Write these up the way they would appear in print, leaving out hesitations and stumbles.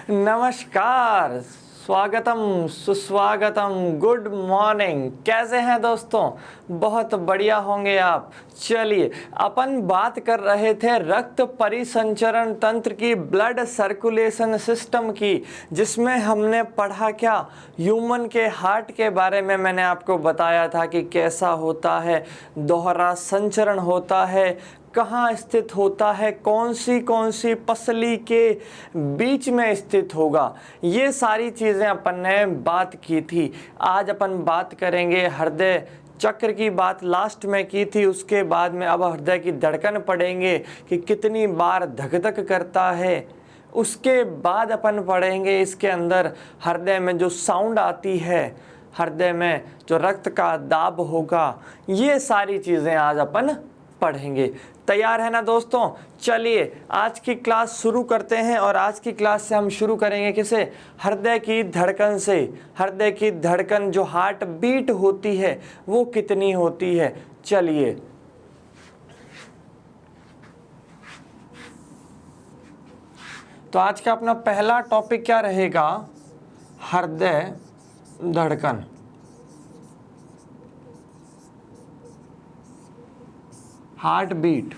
नमस्कार, स्वागतम, सुस्वागतम, गुड मॉर्निंग। कैसे हैं दोस्तों? बहुत बढ़िया होंगे आप। चलिए, अपन बात कर रहे थे रक्त परिसंचरण तंत्र की, ब्लड सर्कुलेशन सिस्टम की, जिसमें हमने पढ़ा क्या, ह्यूमन के हार्ट के बारे में। मैंने आपको बताया था कि कैसा होता है, दोहरा संचरण होता है, कहाँ स्थित होता है, कौन सी पसली के बीच में स्थित होगा। ये सारी चीज़ें अपन ने बात की थी। आज अपन बात करेंगे हृदय चक्र की। बात लास्ट में की थी, उसके बाद में अब हृदय की धड़कन पढ़ेंगे कि कितनी बार धक धक करता है। उसके बाद अपन पढ़ेंगे इसके अंदर हृदय में जो साउंड आती है, हृदय में जो रक्त का दाब होगा, ये सारी चीज़ें आज अपन पढ़ेंगे। तैयार है ना दोस्तों? चलिए आज की क्लास शुरू करते हैं। और आज की क्लास से हम शुरू करेंगे किसे? हृदय की धड़कन से। हृदय की धड़कन जो हार्ट बीट होती है वो कितनी होती है। चलिए, तो आज का अपना पहला टॉपिक क्या रहेगा? हृदय धड़कन। हार्ट बीट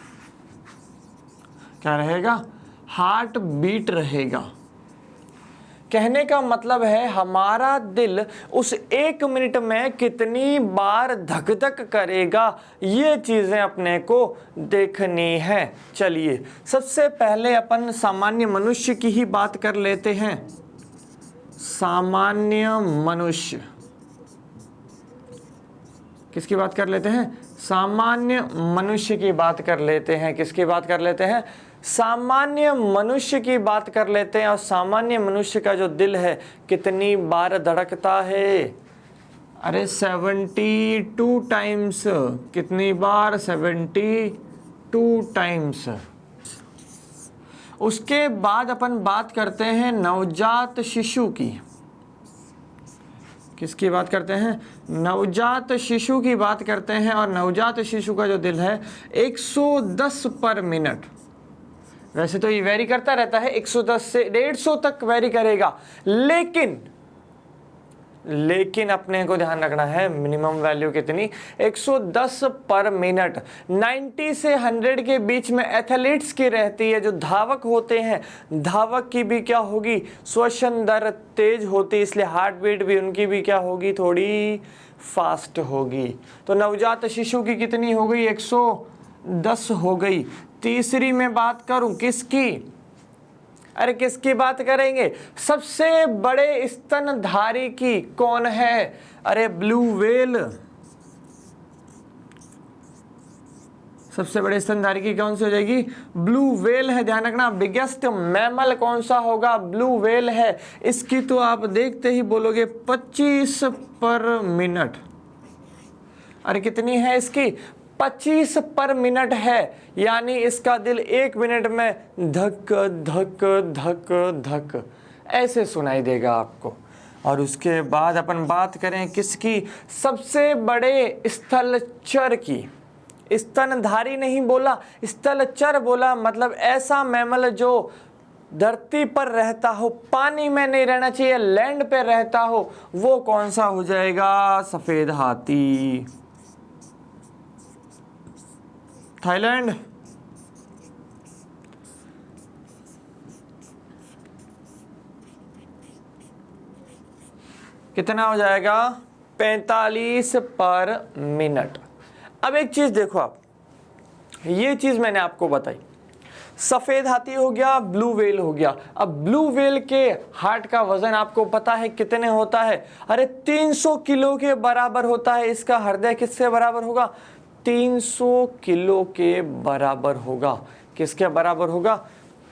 क्या रहेगा? हार्ट बीट रहेगा। कहने का मतलब है हमारा दिल उस 1 मिनट में कितनी बार धक धक करेगा, ये चीजें अपने को देखनी है। चलिए, सबसे पहले अपन सामान्य मनुष्य की ही बात कर लेते हैं। सामान्य मनुष्य, किसकी बात कर लेते हैं? सामान्य मनुष्य की बात कर लेते हैं। किसकी बात कर लेते हैं? सामान्य मनुष्य की बात कर लेते हैं। और सामान्य मनुष्य का जो दिल है कितनी बार धड़कता है? अरे 72 टाइम्स। कितनी बार? 72 टाइम्स। उसके बाद अपन बात करते हैं नवजात शिशु की। किसकी बात करते हैं? नवजात शिशु की बात करते हैं। और नवजात शिशु का जो दिल है 110 पर मिनट। वैसे तो ये वेरी करता रहता है, 110 से 150 तक वेरी करेगा, लेकिन अपने को ध्यान रखना है मिनिमम वैल्यू कितनी? 110 पर मिनट। 90 से 100 के बीच में एथलीट्स की रहती है। जो धावक होते हैं, धावक की भी क्या होगी? श्वसन दर तेज होती, इसलिए हार्ट बीट भी उनकी भी क्या होगी? थोड़ी फास्ट होगी। तो नवजात शिशु की कितनी हो गई? 110 हो गई। तीसरी में बात करूं किसकी? अरे किसकी बात करेंगे? सबसे बड़े स्तनधारी की। कौन है? अरे ब्लू व्हेल। सबसे बड़े स्तनधारी की कौन सी हो जाएगी? ब्लू व्हेल है। ध्यान रखना, बिगेस्ट मैमल कौन सा होगा? ब्लू व्हेल है। इसकी तो आप देखते ही बोलोगे 25 पर मिनट। अरे कितनी है इसकी? 25 पर मिनट है। यानी इसका दिल 1 मिनट में धक धक धक धक ऐसे सुनाई देगा आपको। और उसके बाद अपन बात करें किसकी? सबसे बड़े स्थलचर की। स्तनधारी नहीं बोला, स्थलचर बोला। मतलब ऐसा मैमल जो धरती पर रहता हो, पानी में नहीं रहना चाहिए, लैंड पे रहता हो, वो कौन सा हो जाएगा? सफेद हाथी। थाईलैंड। कितना हो जाएगा? 45 पर मिनट। अब एक चीज देखो आप, ये चीज मैंने आपको बताई। सफेद हाथी हो गया, ब्लू व्हेल हो गया। अब ब्लू व्हेल के हार्ट का वजन आपको पता है कितने होता है? अरे 300 किलो के बराबर होता है। इसका हृदय किससे बराबर होगा? 300 किलो के बराबर होगा। किसके बराबर होगा?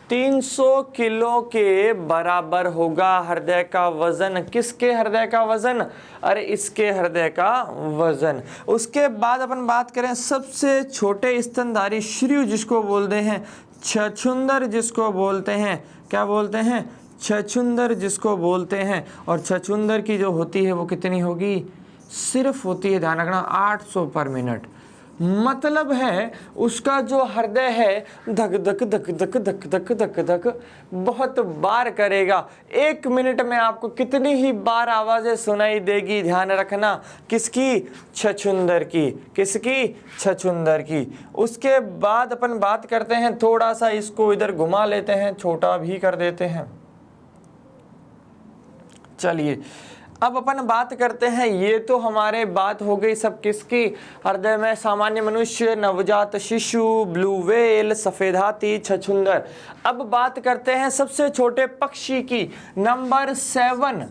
300 किलो के बराबर होगा हृदय का वजन। किसके हृदय का वजन? अरे इसके हृदय का वजन। उसके बाद अपन बात करें सबसे छोटे स्तनधारी श्रीयु, जिसको बोलते हैं छछूंदर, जिसको बोलते हैं क्या बोलते हैं? छछूंदर, जिसको बोलते हैं। और छछूंदर की जो होती है वो कितनी होगी? सिर्फ होती है, ध्यान रखना, 800 पर मिनट। मतलब है उसका जो हृदय है धक धक धक धक धक धक धक धक बहुत बार करेगा। 1 मिनट में आपको कितनी ही बार आवाज़ें सुनाई देगी, ध्यान रखना। किसकी? छछूंदर की। किसकी? छछूंदर की। उसके बाद अपन बात करते हैं, थोड़ा सा इसको इधर घुमा लेते हैं, छोटा भी कर देते हैं। चलिए अब अपन बात करते हैं, ये तो हमारे बात हो गई सब किसकी? हृदय में सामान्य मनुष्य, नवजात शिशु, ब्लू व्हेल, सफेद हाथी, छछूंदर। अब बात करते हैं सबसे छोटे पक्षी की, नंबर 7।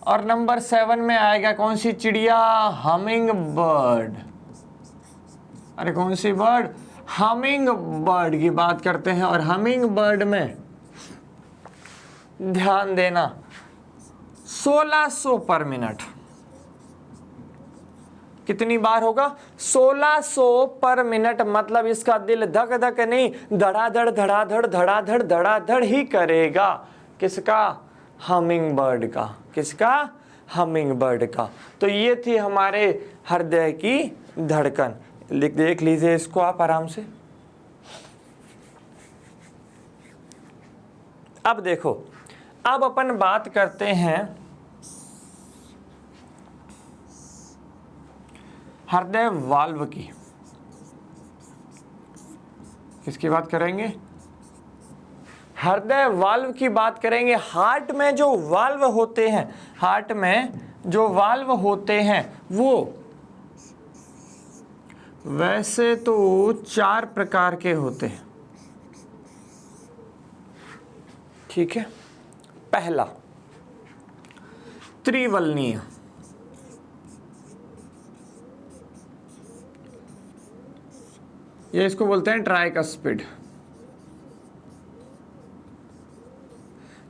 और नंबर 7 में आएगा कौन सी चिड़िया? Humming bird. अरे कौन सी बर्ड? हमिंग बर्ड की बात करते हैं। और हमिंग बर्ड में ध्यान देना 1600 पर मिनट। कितनी बार होगा? 1600 पर मिनट। मतलब इसका दिल धक धक नहीं, धड़ाधड़ धड़ाधड़ धड़ाधड़ धड़ाधड़ ही करेगा। किसका? हमिंग बर्ड का। किसका? हमिंग बर्ड का। तो ये थी हमारे हृदय की धड़कन। देख लीजिए इसको आप आराम से। अब देखो, अब अपन बात करते हैं हृदय वाल्व की। किसकी बात करेंगे? हृदय वाल्व की बात करेंगे। हार्ट में जो वाल्व होते हैं, हार्ट में जो वाल्व होते हैं वो वैसे तो 4 प्रकार के होते हैं। ठीक है। पहला त्रिवलनीय, ये इसको बोलते हैं ट्राइकस्पिड।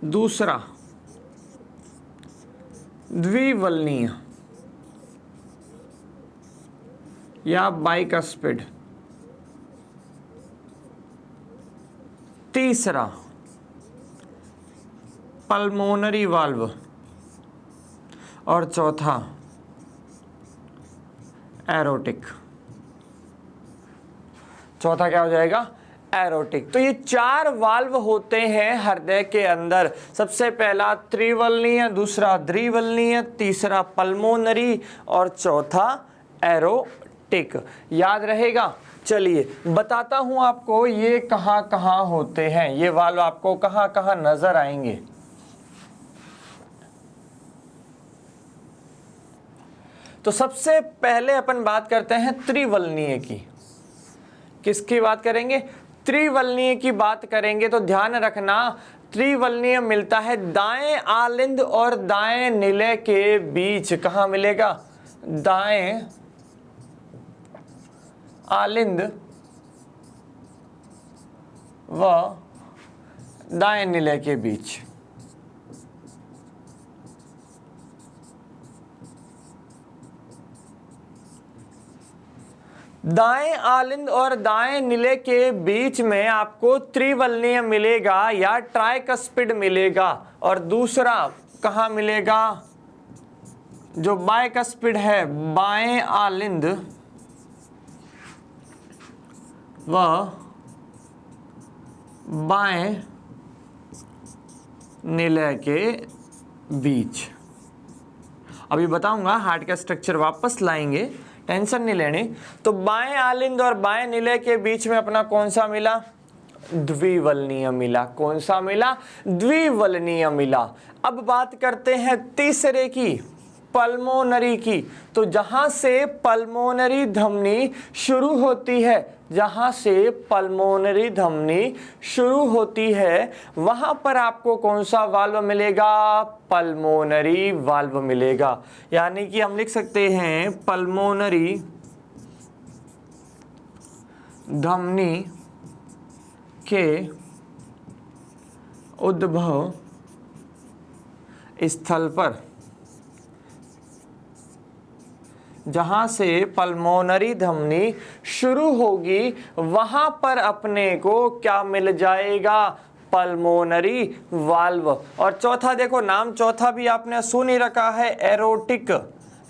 दूसरा द्विवलनीय या बाइकस्पिड। तीसरा पल्मोनरी वाल्व। और चौथा एरोटिक। चौथा क्या हो जाएगा? एरोटिक। तो ये 4 वाल्व होते हैं हृदय के अंदर। सबसे पहला त्रिवलनीय, दूसरा द्विवलनीय, तीसरा पल्मोनरी और चौथा एरोटिक। याद रहेगा? चलिए बताता हूं आपको ये कहां कहां होते हैं, ये वाल्व आपको कहां कहां नजर आएंगे। तो सबसे पहले अपन बात करते हैं त्रिवलनीय की। किसकी बात करेंगे? त्रिवलनीय की बात करेंगे। तो ध्यान रखना, त्रिवलनीय मिलता है दाएं आलिंद और दाएं निलय के बीच। कहां मिलेगा? दाएं आलिंद व दाएं निलय के बीच। दाएं आलिंद और दाएं निलय के बीच में आपको त्रिवलनीय मिलेगा या ट्राइकस्पिड मिलेगा। और दूसरा कहां मिलेगा? जो बाइकस्पिड है, बाएं आलिंद व बाएं निलय के बीच। अभी बताऊंगा, हार्ट का स्ट्रक्चर वापस लाएंगे, टेंशन नहीं लेनी। तो बाएं आलिंद और बाएं निलय के बीच में अपना कौन सा मिला? द्विवलनीय मिला। कौन सा मिला? द्विवलनीय मिला। अब बात करते हैं तीसरे की, पल्मोनरी की। तो जहां से पल्मोनरी धमनी शुरू होती है, जहां से पल्मोनरी धमनी शुरू होती है, वहां पर आपको कौन सा वाल्व मिलेगा? पल्मोनरी वाल्व मिलेगा। यानी कि हम लिख सकते हैं पल्मोनरी धमनी के उद्भव स्थल पर, जहां से पल्मोनरी धमनी शुरू होगी, वहां पर अपने को क्या मिल जाएगा? Pulmonary valve. और चौथा देखो, नाम चौथा भी आपने सुन ही रखा है, एरोटिक।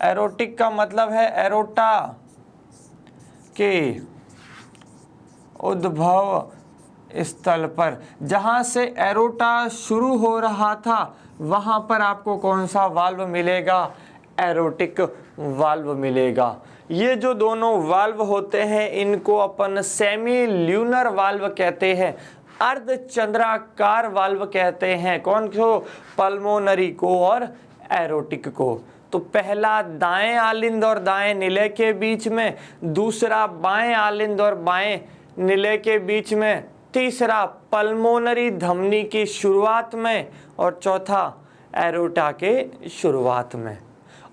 एरोटिक का मतलब है एरोटा, के उद्भव स्थल पर, जहां से एरोटा शुरू हो रहा था वहां पर आपको कौन सा वाल्व मिलेगा? एरोटिक वाल्व मिलेगा। ये जो दोनों वाल्व होते हैं इनको अपन सेमी ल्यूनर वाल्व कहते हैं, अर्धचंद्राकार वाल्व कहते हैं। कौन को? पल्मोनरी को और एरोटिक को। तो पहला दाएं आलिंद और दाएं निलय के बीच में, दूसरा बाएं आलिंद और बाएं निलय के बीच में, तीसरा पल्मोनरी धमनी की शुरुआत में और चौथा एरोटा के शुरुआत में।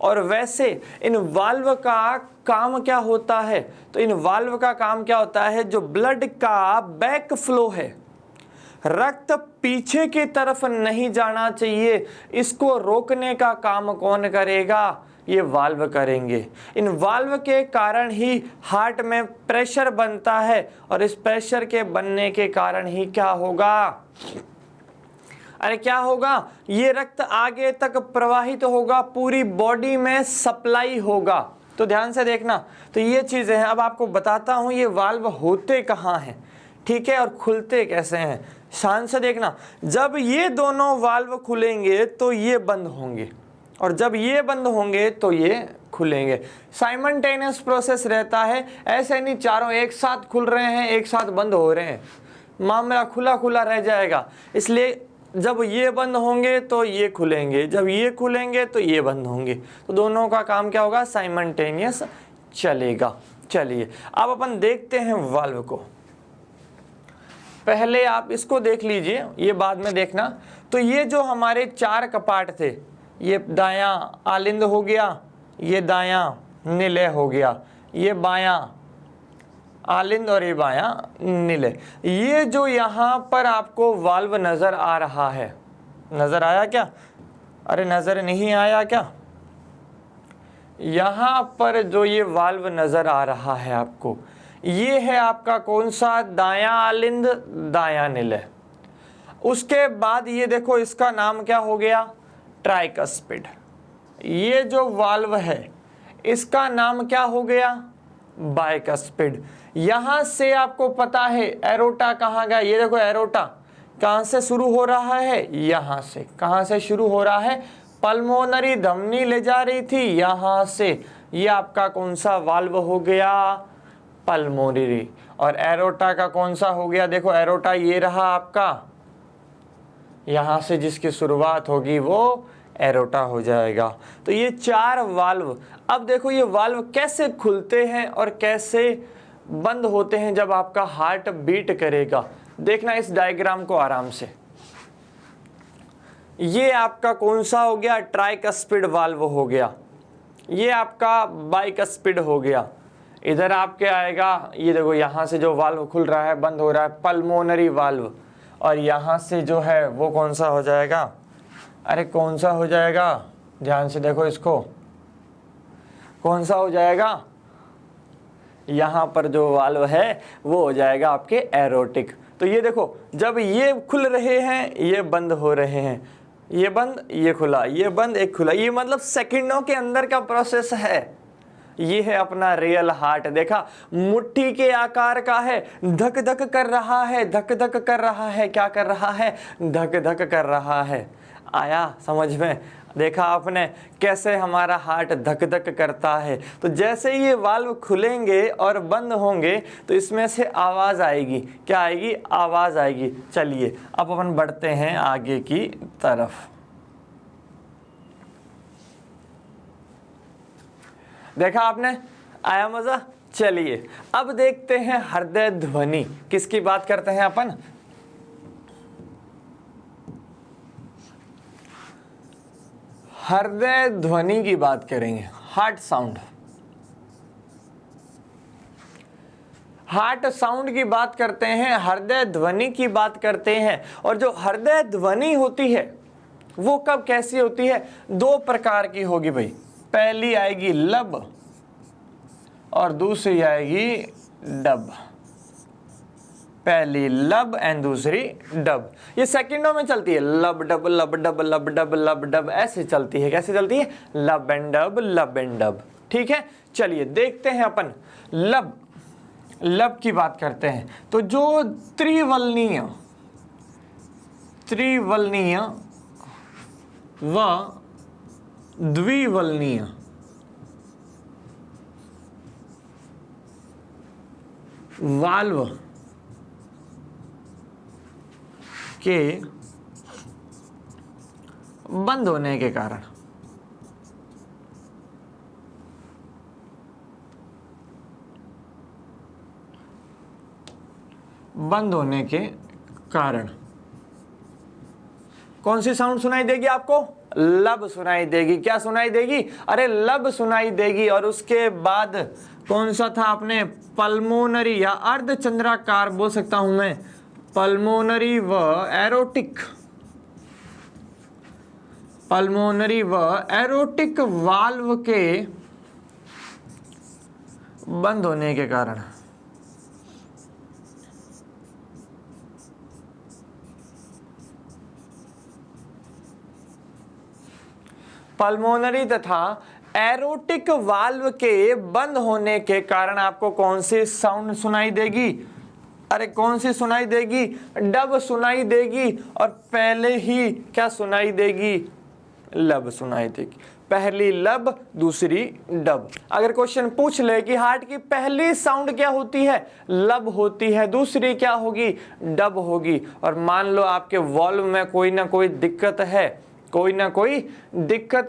और वैसे इन वाल्व का काम क्या होता है? तो इन वाल्व का काम क्या होता है? जो ब्लड का बैक फ्लो है, रक्त पीछे की तरफ नहीं जाना चाहिए, इसको रोकने का काम कौन करेगा? ये वाल्व करेंगे। इन वाल्व के कारण ही हार्ट में प्रेशर बनता है और इस प्रेशर के बनने के कारण ही क्या होगा? अरे क्या होगा? ये रक्त आगे तक प्रवाहित होगा, पूरी बॉडी में सप्लाई होगा। तो ध्यान से देखना। तो ये चीजें हैं। अब आपको बताता हूं ये वाल्व होते कहाँ हैं, ठीक है, और खुलते कैसे हैं। शान से देखना। जब ये दोनों वाल्व खुलेंगे तो ये बंद होंगे, और जब ये बंद होंगे तो ये खुलेंगे। साइमल्टेनियस प्रोसेस रहता है, ऐसे नहीं चारों एक साथ खुल रहे हैं एक साथ बंद हो रहे हैं, मामला खुला खुला रह जाएगा। इसलिए जब ये बंद होंगे तो ये खुलेंगे, जब ये खुलेंगे तो ये बंद होंगे। तो दोनों का काम क्या होगा? साइमल्टेनियस चलेगा। चलिए अब अपन देखते हैं वाल्व को। पहले आप इसको देख लीजिए, ये बाद में देखना। तो ये जो हमारे चार कपाट थे, ये दायां आलिंद हो गया, ये दायां निलय हो गया, ये बायां आलिंद और ये बायां निलय। ये जो यहाँ पर आपको वाल्व नजर आ रहा है, नजर आया क्या? अरे नजर नहीं आया क्या? यहाँ पर जो ये वाल्व नजर आ रहा है आपको, ये है आपका कौन सा? दायां आलिंद दायां निलय। उसके बाद ये देखो इसका नाम क्या हो गया? ट्राइकस्पिड। ये जो वाल्व है इसका नाम क्या हो गया? बाइकस्पिड। यहां से आपको पता है एरोटा कहाँ गया? ये देखो एरोटा कहां से शुरू हो रहा है? यहां से। कहां से शुरू हो रहा है? पल्मोनरी धमनी ले जा रही थी यहां से। ये आपका कौन सा वाल्व हो गया? पल्मोनरी। और एरोटा का कौन सा हो गया? देखो एरोटा ये रहा आपका, यहां से जिसकी शुरुआत होगी वो एरोटा हो जाएगा। तो ये चार वाल्व। अब देखो ये वाल्व कैसे खुलते हैं और कैसे बंद होते हैं जब आपका हार्ट बीट करेगा। देखना इस डायग्राम को आराम से। ये आपका कौन सा हो गया? ट्राइकस्पिड वाल्व हो गया। ये आपका बाइकस्पिड हो गया। इधर आपके आएगा, ये देखो यहां से जो वाल्व खुल रहा है बंद हो रहा है, पल्मोनरी वाल्व। और यहां से जो है वो कौन सा हो जाएगा? अरे कौन सा हो जाएगा? ध्यान से देखो इसको, कौन सा हो जाएगा? यहाँ पर जो वाल्व है वो हो जाएगा आपके एरोटिक। तो ये देखो जब ये खुल रहे हैं ये बंद हो रहे हैं, ये बंद ये खुला, ये बंद एक खुला, ये मतलब सेकंडों के अंदर का प्रोसेस है। ये है अपना रियल हार्ट। देखा मुट्ठी के आकार का है, धक धक कर रहा है, धक धक कर रहा है। क्या कर रहा है? धक धक कर रहा है। आया समझ में? देखा आपने कैसे हमारा हार्ट धक धक करता है। तो जैसे ये वाल्व खुलेंगे और बंद होंगे तो इसमें से आवाज आएगी। क्या आएगी? आवाज आएगी। चलिए अब अपन बढ़ते हैं आगे की तरफ। देखा आपने? आया मजा? चलिए अब देखते हैं हृदय ध्वनि। किसकी बात करते हैं अपन? हृदय ध्वनि की बात करेंगे। Heart sound. हार्ट साउंड की बात करते हैं, हृदय ध्वनि की बात करते हैं। और जो हृदय ध्वनि होती है वो कब कैसी होती है? दो प्रकार की होगी भाई। पहली आएगी लब और दूसरी आएगी डब। पहली लब एंड दूसरी डब। ये सेकंडों में चलती है। लब डब लब डब लब डब लब डब ऐसे चलती है। कैसे चलती है? लब एंड डब लब एंड डब। ठीक है, चलिए देखते हैं अपन। लब लब की बात करते हैं, तो जो त्रिवलनीय व द्विवलनीय वाल्व के बंद होने के कारण कौन सी साउंड सुनाई देगी आपको? लब सुनाई देगी। क्या सुनाई देगी? अरे लब सुनाई देगी। और उसके बाद कौन सा था आपने? पल्मोनरी या अर्धचंद्राकार बोल सकता हूं मैं, पल्मोनरी व एरोटिक वाल्व के बंद होने के कारण पल्मोनरी तथा एरोटिक वाल्व के बंद होने के कारण आपको कौन सी साउंड सुनाई देगी? अरे कौन सी सुनाई देगी? डब सुनाई देगी। और पहले ही क्या सुनाई देगी? लब सुनाई देगी। पहली लब, दूसरी डब। अगर क्वेश्चन पूछ ले कि हार्ट की पहली साउंड क्या होती है? लब होती है। दूसरी क्या होगी? डब होगी। और मान लो आपके वॉल्व में कोई ना कोई दिक्कत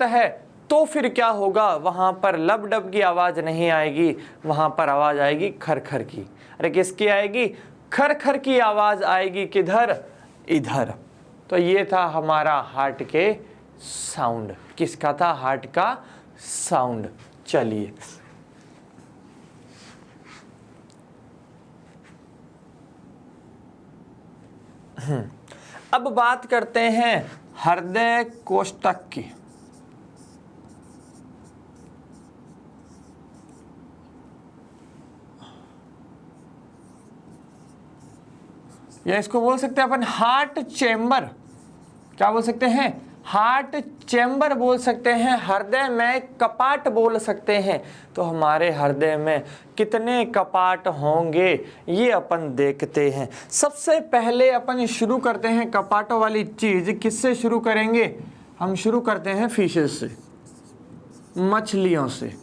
है, तो फिर क्या होगा? वहां पर लब डब की आवाज नहीं आएगी, वहां पर आवाज आएगी खरखर की। अरे किसकी आएगी? खरखर की आवाज आएगी। किधर? इधर। तो ये था हमारा हार्ट के साउंड। किसका था? हार्ट का साउंड। चलिए अब बात करते हैं हृदय कोष्ठक की। या इसको बोल सकते हैं अपन हार्ट चेम्बर। क्या बोल सकते हैं? हार्ट चेम्बर बोल सकते हैं। हृदय में कपाट बोल सकते हैं। तो हमारे हृदय में कितने कपाट होंगे ये अपन देखते हैं। सबसे पहले अपन शुरू करते हैं कपाटों वाली चीज। किससे शुरू करेंगे? हम शुरू करते हैं फिशेस से, मछलियों से।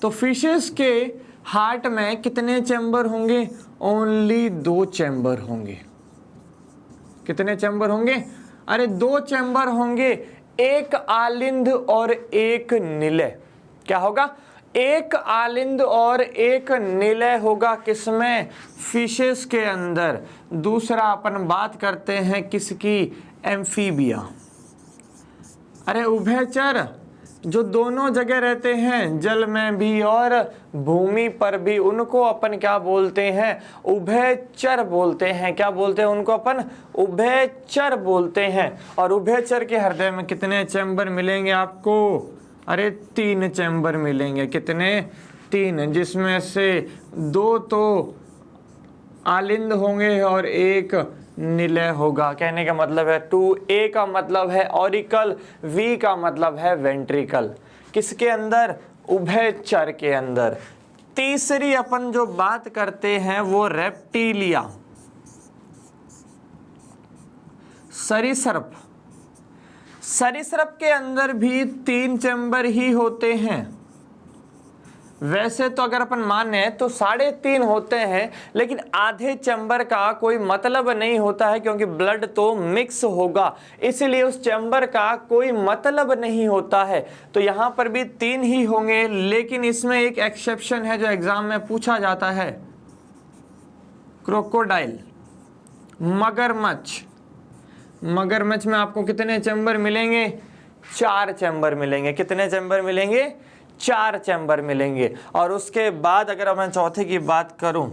तो फिशेस के हार्ट में कितने चैम्बर होंगे? ओनली 2 चैम्बर होंगे। कितने चैम्बर होंगे? अरे 2 चैम्बर होंगे, एक आलिंद और एक निलय। क्या होगा? एक आलिंद और एक निलय होगा। किसमें? फिशेस के अंदर। दूसरा अपन बात करते हैं किसकी? एम्फीबिया। अरे उभयचर जो दोनों जगह रहते हैं, जल में भी और भूमि पर भी, उनको अपन क्या बोलते हैं? उभयचर बोलते हैं। क्या बोलते हैं उनको अपन? उभयचर बोलते हैं। और उभयचर के हृदय में कितने चैम्बर मिलेंगे आपको? अरे 3 चैम्बर मिलेंगे। कितने? 3, जिसमें से 2 तो आलिंद होंगे और एक निलय होगा। कहने का मतलब है 2A का मतलब है ऑरिकल, V का मतलब है वेंट्रिकल। किसके अंदर? उभयचर के अंदर। तीसरी अपन जो बात करते हैं वो रेप्टिलिया, सरीसृप। सरीसृप के अंदर भी 3 चैम्बर ही होते हैं। वैसे तो अगर अपन माने तो 3.5 होते हैं, लेकिन आधे चैम्बर का कोई मतलब नहीं होता है, क्योंकि ब्लड तो मिक्स होगा, इसलिए उस चैम्बर का कोई मतलब नहीं होता है। तो यहाँ पर भी 3 ही होंगे। लेकिन इसमें एक एक्सेप्शन है जो एग्जाम में पूछा जाता है। क्रोकोडाइल, मगरमच्छ। मगरमच्छ में आपको कितने चैम्बर मिलेंगे? 4 चैम्बर मिलेंगे। कितने चैम्बर मिलेंगे? 4 चैम्बर मिलेंगे। और उसके बाद अगर मैं चौथे की बात करूं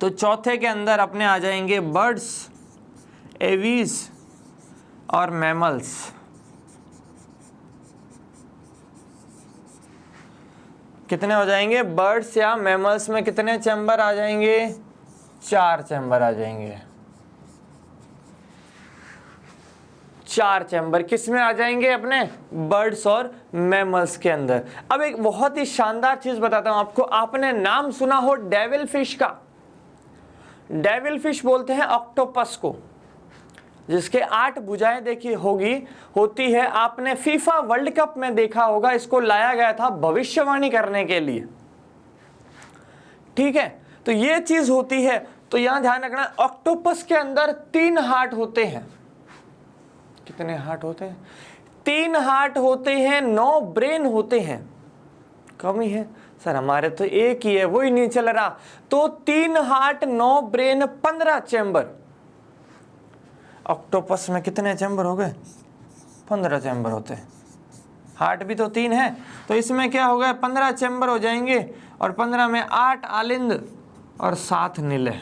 तो चौथे के अंदर अपने आ जाएंगे बर्ड्स, एवीज और मैमल्स। कितने हो जाएंगे? बर्ड्स या मैमल्स में कितने चैम्बर आ जाएंगे? 4 चैम्बर आ जाएंगे। 4 चैम्बर किस में आ जाएंगे? अपने बर्ड्स और मैमल्स के अंदर। अब एक बहुत ही शानदार चीज बताता हूं आपको। आपने नाम सुना हो डेविल फिश का? डेविल फिश बोलते हैं ऑक्टोपस को, जिसके 8 भुजाएं देखी होती है। आपने फीफा वर्ल्ड कप में देखा होगा, इसको लाया गया था भविष्यवाणी करने के लिए, ठीक है। तो ये चीज होती है। तो यहां ध्यान रखना, ऑक्टोपस के अंदर 3 हार्ट होते हैं। कितने हार्ट होते हैं? 3 हार्ट होते हैं, 9 ब्रेन होते हैं। कम ही है सर, हमारे तो एक ही है, वो ही नहीं चल रहा। तो 3 हार्ट, 9 ब्रेन, 15 चैम्बर। ऑक्टोपस में कितने चैम्बर हो गए? 15 चैम्बर होते हैं। हार्ट भी तो 3 है, तो इसमें क्या हो गया? 15 चैम्बर हो जाएंगे। और 15 में 8 आलिंद और 7 निलय।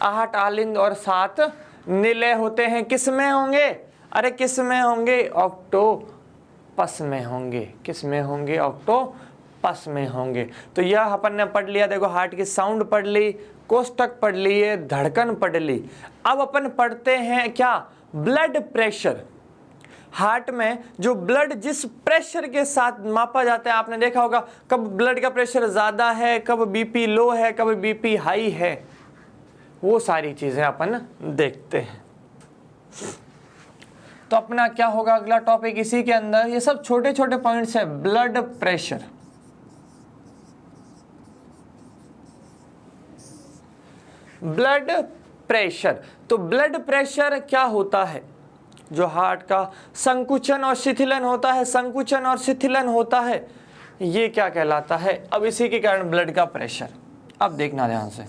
8 आलिंद और 7 निलय होते हैं। किस में होंगे? अरे किस में होंगे? ऑक्टोपस में होंगे। किस में होंगे? ऑक्टोपस में होंगे। तो यह अपन ने पढ़ लिया। देखो, हार्ट की साउंड पढ़ ली, कोष्ठक पढ़ लिए, धड़कन पढ़ ली। अब अपन पढ़ते हैं क्या? Blood pressure. हार्ट में जो ब्लड जिस प्रेशर के साथ मापा जाता है, आपने देखा होगा कब ब्लड का प्रेशर ज्यादा है, कब बीपी लो है, कब बीपी हाई है, वो सारी चीजें अपन देखते हैं। तो अपना क्या होगा अगला टॉपिक इसी के अंदर? ये सब छोटे छोटे पॉइंट्स है। Blood pressure, blood pressure. तो ब्लड प्रेशर क्या होता है? जो हार्ट का संकुचन और शिथिलन होता है, संकुचन और शिथिलन होता है, ये क्या कहलाता है? अब इसी के कारण ब्लड का प्रेशर। अब देखना ध्यान से,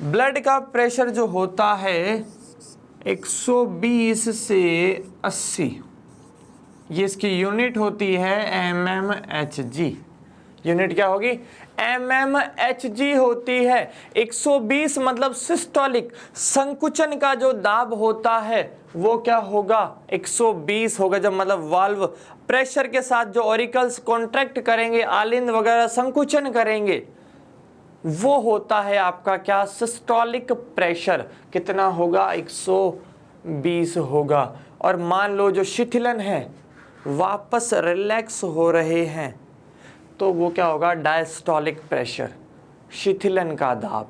ब्लड का प्रेशर जो होता है 120 से 80, ये इसकी यूनिट होती है mmHg। यूनिट क्या होगी? mmHg होती है। 120 मतलब सिस्टोलिक, संकुचन का जो दाब होता है वो क्या होगा? 120 होगा। जब मतलब वाल्व प्रेशर के साथ जो ऑरिकल्स कॉन्ट्रैक्ट करेंगे, आलिंद वगैरह संकुचन करेंगे, वो होता है आपका क्या? Systolic pressure. कितना होगा? 120 होगा। और मान लो जो शिथिलन है वापस रिलैक्स हो रहे हैं, तो वो क्या होगा? डायस्टोलिक प्रेशर, शिथिलन का दाब,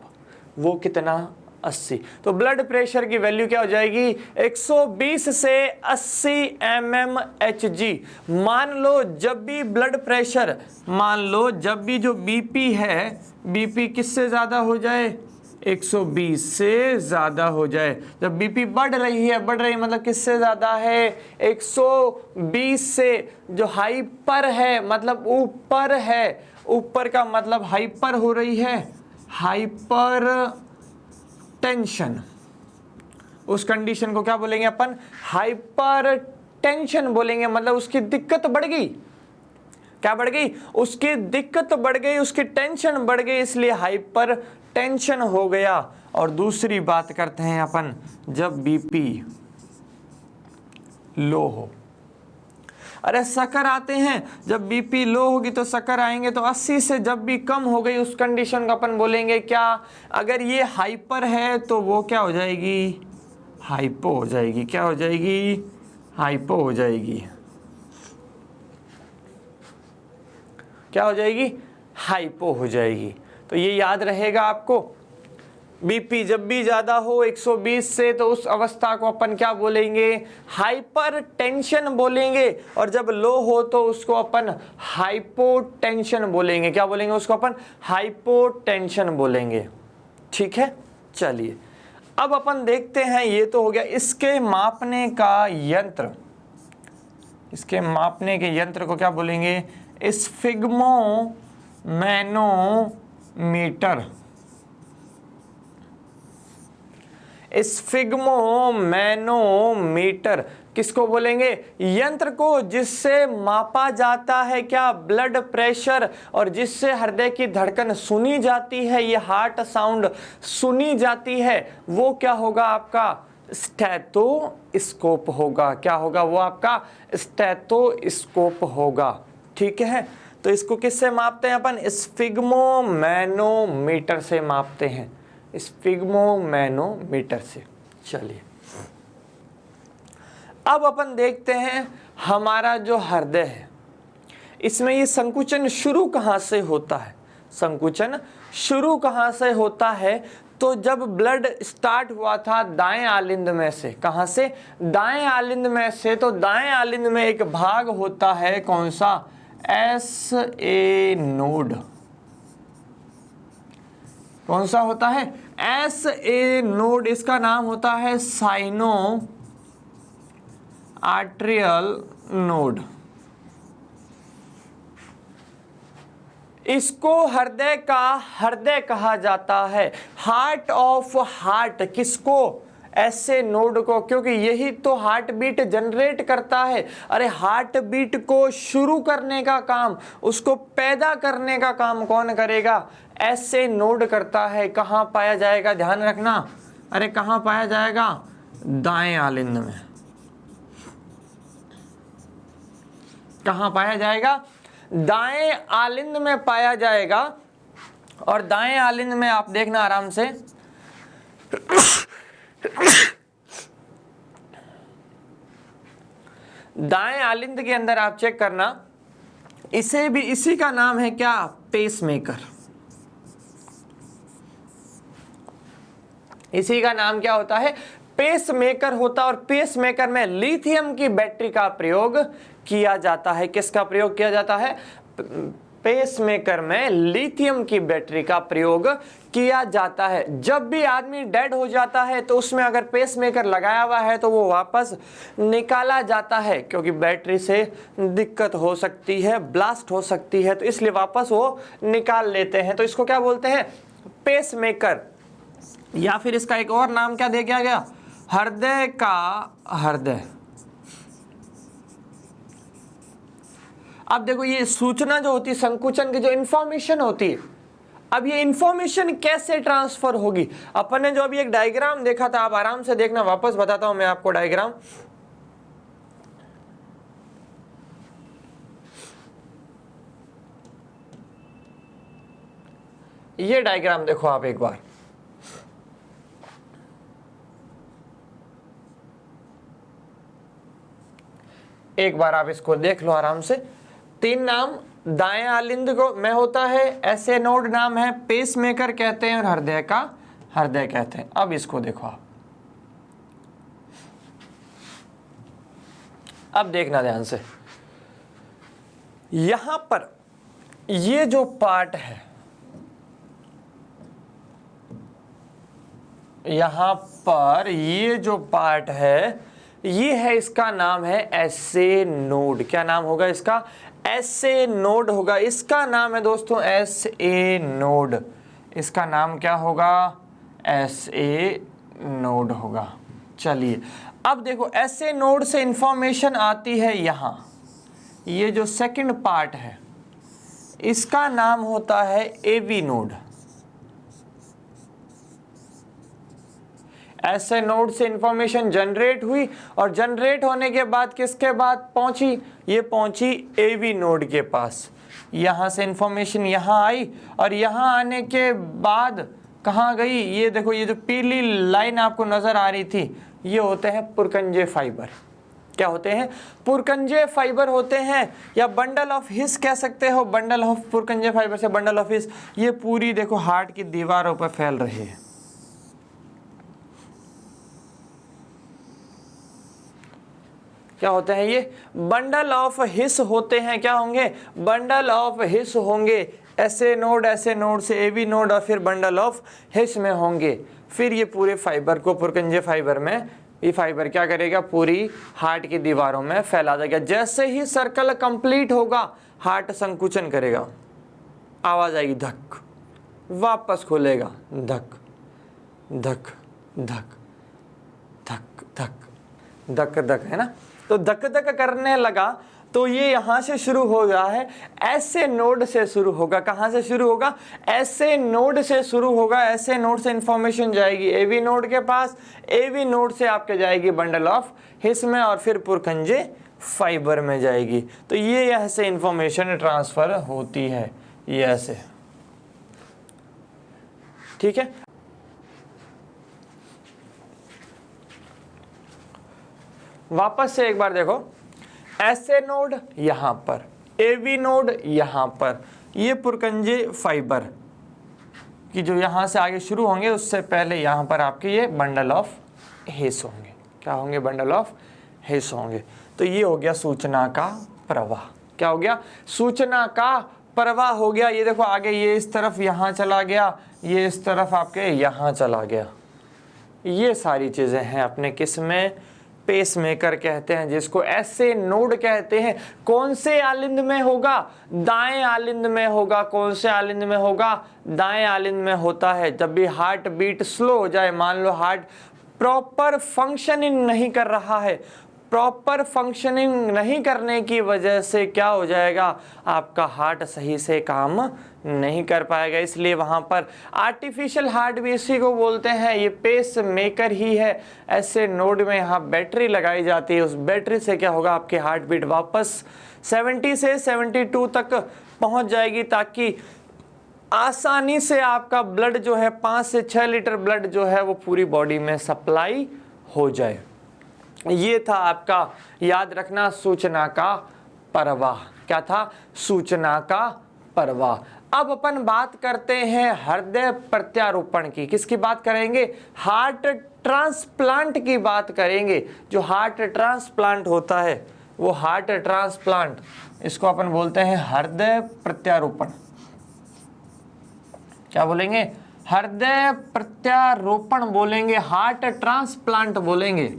वो कितना? 80। तो ब्लड प्रेशर की वैल्यू क्या हो जाएगी? 120 से 80 mmHg। मान लो जब भी ब्लड प्रेशर, मान लो जब भी जो बीपी है, बीपी किससे ज़्यादा हो जाए? 120 से ज़्यादा हो जाए। जब बीपी बढ़ रही है, बढ़ रही है मतलब किससे ज़्यादा है? 120 से। जो हाइपर है मतलब ऊपर है, ऊपर का मतलब हाइपर हो रही है, हाइपर टेंशन। उस कंडीशन को क्या बोलेंगे अपन? हाइपर टेंशन बोलेंगे। मतलब उसकी दिक्कत बढ़ गई। क्या बढ़ गई? उसकी दिक्कत बढ़ गई, उसकी टेंशन बढ़ गई, इसलिए हाइपर टेंशन हो गया। और दूसरी बात करते हैं अपन, जब बीपी लो हो। अरे शक्कर आते हैं, जब बीपी लो होगी तो शक्कर आएंगे। तो 80 से जब भी कम हो गई उस कंडीशन को अपन बोलेंगे क्या? अगर ये हाइपर है तो वो क्या हो जाएगी? हाइपो हो जाएगी। क्या हो जाएगी? हाइपो हो जाएगी। क्या हो जाएगी? हाइपो हो जाएगी। तो ये याद रहेगा आपको। बीपी जब भी ज्यादा हो 120 से, तो उस अवस्था को अपन क्या बोलेंगे? हाइपर टेंशन बोलेंगे। और जब लो हो तो उसको अपन हाइपोटेंशन बोलेंगे। क्या बोलेंगे उसको अपन? हाइपोटेंशन बोलेंगे। ठीक है, चलिए अब अपन देखते हैं। ये तो हो गया इसके मापने का यंत्र। इसके मापने के यंत्र को क्या बोलेंगे? स्फिग्मोमैनोमीटर। स्फिग्मोमैनोमीटर किसको बोलेंगे? यंत्र को जिससे मापा जाता है क्या? ब्लड प्रेशर, और जिससे हृदय की धड़कन सुनी जाती है, ये हार्ट साउंड सुनी जाती है, वो क्या होगा आपका? स्टेथोस्कोप होगा। क्या होगा? वो आपका स्टेथोस्कोप होगा। ठीक है, तो इसको किससे मापते हैं अपन? स्फिग्मोमैनोमीटर से मापते हैं। स्फिग्मोमैनोमीटर से। चलिए अब अपन देखते हैं हमारा जो हृदय है, इसमें ये संकुचन शुरू कहाँ से होता है? संकुचन शुरू कहाँ से होता है? तो जब ब्लड स्टार्ट हुआ था दाएं आलिंद में से, कहां से? दाएं आलिंद में से। तो दाएं आलिंद में एक भाग होता है कौन सा? SA node. कौन सा होता है? SA node. इसका नाम होता है साइनो आर्टरियल नोड। इसको हृदय का हृदय कहा जाता है, हार्ट ऑफ हार्ट। किसको? ऐसे नोड को, क्योंकि यही तो हार्ट बीट जनरेट करता है। अरे हार्ट बीट को शुरू करने का काम, उसको पैदा करने का काम कौन करेगा? ऐसे नोड करता है। कहाँ पाया जाएगा? ध्यान रखना। अरे कहाँ पाया जाएगा? दाएं आलिंद में। कहाँ पाया जाएगा? दाएं आलिंद में पाया जाएगा। और दाएं आलिंद में आप देखना आराम से, दाएं आलिंद के अंदर आप चेक करना, इसे भी, इसी का नाम है क्या? पेसमेकर। इसी का नाम क्या होता है? पेसमेकर होता। और पेसमेकर में लिथियम की बैटरी का प्रयोग किया जाता है। किसका प्रयोग किया जाता है? पेसमेकर में लिथियम की बैटरी का प्रयोग किया जाता है। जब भी आदमी डेड हो जाता है तो उसमें अगर पेसमेकर लगाया हुआ है तो वो वापस निकाला जाता है, क्योंकि बैटरी से दिक्कत हो सकती है, ब्लास्ट हो सकती है, तो इसलिए वापस वो निकाल लेते हैं। तो इसको क्या बोलते हैं? पेसमेकर। या फिर इसका एक और नाम क्या दे दिया गया? हृदय का हृदय। अब देखो ये सूचना जो होती है, संकुचन की जो इंफॉर्मेशन होती है, अब ये इंफॉर्मेशन कैसे ट्रांसफर होगी? अपन ने जो अभी एक डायग्राम देखा था, आप आराम से देखना, वापस बताता हूं मैं आपको डायग्राम। ये डायग्राम देखो आप एक बार, आप इसको देख लो आराम से। 3 नाम दाएं आलिंद को में होता है, ऐसे नोड नाम है, पेसमेकर कहते हैं, और हृदय का हृदय कहते हैं। अब इसको देखो आप, अब देखना ध्यान से। यहां पर ये जो पार्ट है, यहां पर ये जो पार्ट है, ये है, इसका नाम है SA नोड। क्या नाम होगा इसका? SA नोड होगा। इसका नाम है दोस्तों SA नोड। इसका नाम क्या होगा? SA नोड होगा। चलिए अब देखो, SA नोड से इंफॉर्मेशन आती है यहां, ये जो सेकंड पार्ट है इसका नाम होता है AV नोड। ऐसे नोड से इंफॉर्मेशन जनरेट हुई, और जनरेट होने के बाद किसके बाद पहुंची? ये पहुंची AV नोड के पास। यहां से इंफॉर्मेशन यहां आई, और यहां आने के बाद कहां गई? ये देखो, ये जो पीली लाइन आपको नजर आ रही थी, ये होते हैं पुरकंजे फाइबर। क्या होते हैं? पुरकंजे फाइबर होते हैं, या बंडल ऑफ हिस कह सकते हो। बंडल ऑफ पुरकंजे फाइबर से बंडल ऑफ हिस, ये पूरी देखो हार्ट की दीवारों पर फैल रही है। क्या होते हैं? ये बंडल ऑफ हिस होते हैं। क्या होंगे? बंडल ऑफ हिस होंगे। ऐसे नोड से AV नोड, और फिर बंडल ऑफ हिस में होंगे। फिर ये पूरे फाइबर को, पुरकंजे फाइबर में, ये फाइबर क्या करेगा? पूरी हार्ट की दीवारों में फैला देगा। जैसे ही सर्कल कंप्लीट होगा, हार्ट संकुचन करेगा, आवाज आएगी धक, वापस खोलेगा धक धक धक धक धक धक धक, है ना? तो धक धक करने लगा, तो ये यहां से शुरू हो रहा है, ऐसे नोड से शुरू होगा। कहां से शुरू होगा? ऐसे नोड से शुरू होगा। ऐसे नोड से इंफॉर्मेशन जाएगी AV नोड के पास, AV नोड से आपके जाएगी बंडल ऑफ हिस में, और फिर पुरकंजे फाइबर में जाएगी। तो ये ऐसे इंफॉर्मेशन ट्रांसफर होती है, ये ऐसे। ठीक है, वापस से एक बार देखो, ऐसे नोड यहां पर, AV नोड यहां पर, ये पुरकंजे फाइबर, कि जो यहाँ से आगे शुरू होंगे उससे पहले यहाँ पर आपके ये बंडल ऑफ हेस होंगे। क्या होंगे? बंडल ऑफ हेस होंगे। तो ये हो गया सूचना का प्रवाह। क्या हो गया? सूचना का प्रवाह हो गया। ये देखो आगे ये इस तरफ यहाँ चला गया, ये इस तरफ आपके यहाँ चला गया। ये सारी चीज़ें हैं अपने किस में? पेस मेकर कहते हैं, जिसको ऐसे नोड कहते हैं। कौन से आलिंद में होगा? दाएं आलिंद में होगा। कौन से आलिंद में होगा? दाएं आलिंद में होता है। जब भी हार्ट बीट स्लो हो जाए, मान लो हार्ट प्रॉपर फंक्शनिंग नहीं कर रहा है, प्रॉपर फंक्शनिंग नहीं करने की वजह से क्या हो जाएगा? आपका हार्ट सही से काम नहीं कर पाएगा। इसलिए वहाँ पर आर्टिफिशियल हार्ट भी इसी को बोलते हैं, ये पेस मेकर ही है। ऐसे नोड में यहाँ बैटरी लगाई जाती है, उस बैटरी से क्या होगा? आपके हार्ट बीट वापस 70 से 72 तक पहुँच जाएगी, ताकि आसानी से आपका ब्लड जो है 5 से 6 लीटर ब्लड जो है वो पूरी बॉडी में सप्लाई हो जाए। ये था आपका, याद रखना, सूचना का प्रवाह। क्या था? सूचना का प्रवाह। अब अपन बात करते हैं हृदय प्रत्यारोपण की। किसकी बात करेंगे? हार्ट ट्रांसप्लांट की बात करेंगे। जो हार्ट ट्रांसप्लांट होता है वो हार्ट ट्रांसप्लांट, इसको अपन बोलते हैं हृदय प्रत्यारोपण। क्या बोलेंगे? हृदय प्रत्यारोपण बोलेंगे, हार्ट ट्रांसप्लांट बोलेंगे।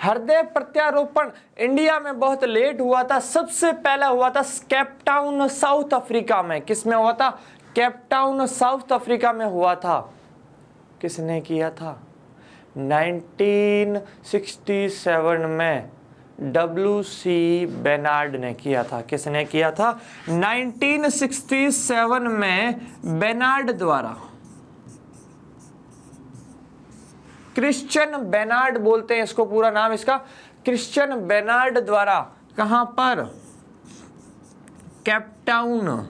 हृदय प्रत्यारोपण इंडिया में बहुत लेट हुआ था। सबसे पहला हुआ था केपटाउन साउथ अफ्रीका में। किस में हुआ था? केपटाउन साउथ अफ्रीका में हुआ था। किसने किया था? 1967 में WC बेनार्ड ने किया था। किसने किया था? 1967 में बेनार्ड द्वारा। क्रिश्चियन बेनार्ड बोलते हैं इसको, पूरा नाम इसका क्रिश्चियन बेनार्ड द्वारा। कहां पर? केपटाउन।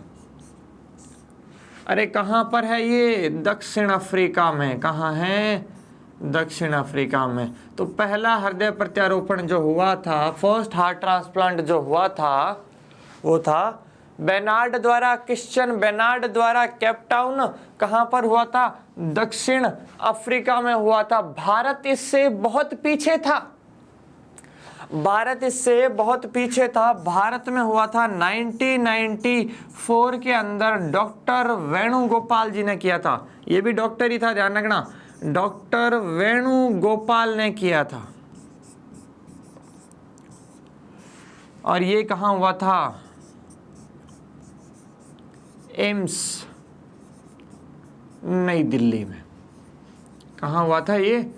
अरे कहां पर है ये? दक्षिण अफ्रीका में। कहां है? दक्षिण अफ्रीका में। तो पहला हृदय प्रत्यारोपण जो हुआ था, फर्स्ट हार्ट ट्रांसप्लांट जो हुआ था, वो था बेनार्ड द्वारा, क्रिश्चियन बेनार्ड द्वारा। केपटाउन कहां पर हुआ था? दक्षिण अफ्रीका में हुआ था। भारत इससे बहुत पीछे था। भारत इससे बहुत पीछे था। भारत में हुआ था 1994 के अंदर। डॉक्टर वेणुगोपाल जी ने किया था। ये भी डॉक्टर ही था, ध्यान रखना, डॉक्टर वेणुगोपाल ने किया था। और ये कहां हुआ था? एम्स नई दिल्ली में। कहाँ हुआ था ये?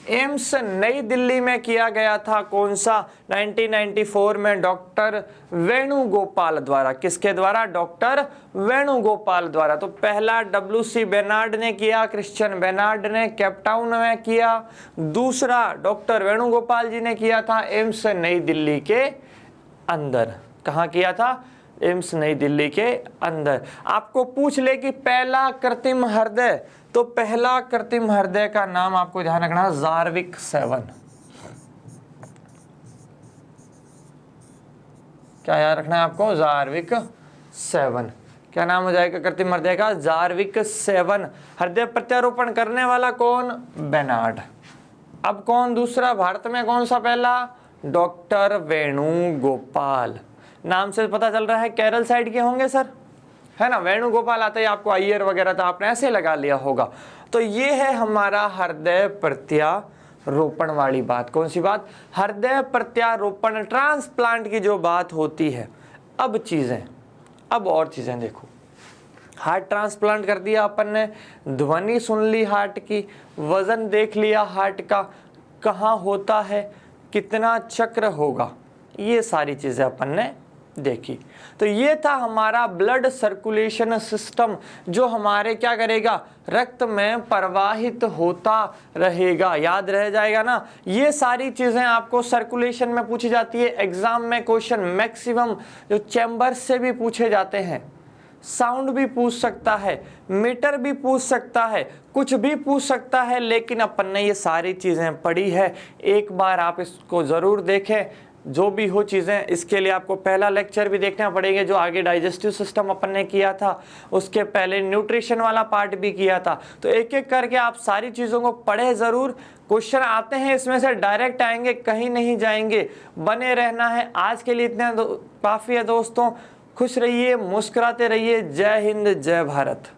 एम्स नई दिल्ली में किया गया था। कौन सा? 1994 में डॉक्टर वेणुगोपाल द्वारा। किसके द्वारा? डॉक्टर वेणुगोपाल द्वारा। तो पहला WC बेनार्ड ने किया, क्रिश्चियन बेनार्ड ने केपटाउन में किया। दूसरा डॉक्टर वेणुगोपाल जी ने किया था एम्स नई दिल्ली के अंदर। कहाँ किया था? एम्स नई दिल्ली के अंदर। आपको पूछ ले कि पहला कृत्रिम हृदय, तो पहला कृत्रिम हृदय का नाम आपको ध्यान रखना, ज़ारविक 7। क्या याद रखना है आपको? ज़ारविक 7। क्या नाम हो जाएगा कृत्रिम हृदय का? ज़ारविक 7। हृदय प्रत्यारोपण करने वाला कौन? बेनार्ड। अब कौन दूसरा? भारत में कौन सा पहला? डॉक्टर वेणुगोपाल। नाम से पता चल रहा है केरल साइड के होंगे सर, है ना? वेणुगोपाल आता है आपको, अय्यर वगैरह था, आपने ऐसे लगा लिया होगा। तो ये है हमारा हृदय प्रत्यारोपण वाली बात। कौन सी बात? हृदय प्रत्यारोपण, ट्रांसप्लांट की जो बात होती है। अब और चीजें देखो। हार्ट ट्रांसप्लांट कर दिया अपन ने, ध्वनि सुन ली हार्ट की, वजन देख लिया हार्ट का, कहाँ होता है, कितना चक्र होगा, ये सारी चीजें अपन ने देखी। तो ये था हमारा ब्लड सर्कुलेशन सिस्टम, जो हमारे क्या करेगा? रक्त में प्रवाहित होता रहेगा। याद रह जाएगा ना? ये सारी चीजें आपको सर्कुलेशन में पूछी जाती है। एग्जाम में क्वेश्चन मैक्सिमम जो चैम्बर से भी पूछे जाते हैं, साउंड भी पूछ सकता है, मीटर भी पूछ सकता है, कुछ भी पूछ सकता है, लेकिन अपन ने ये सारी चीजें पढ़ी है। एक बार आप इसको जरूर देखें, जो भी हो चीज़ें, इसके लिए आपको पहला लेक्चर भी देखना पड़ेगा जो आगे डाइजेस्टिव सिस्टम अपन ने किया था, उसके पहले न्यूट्रिशन वाला पार्ट भी किया था। तो एक एक करके आप सारी चीज़ों को पढ़े ज़रूर। क्वेश्चन आते हैं इसमें से डायरेक्ट आएंगे, कहीं नहीं जाएंगे, बने रहना है। आज के लिए इतना काफ़ी है दोस्तों। खुश रहिए, मुस्कुराते रहिए। जय हिंद, जय भारत।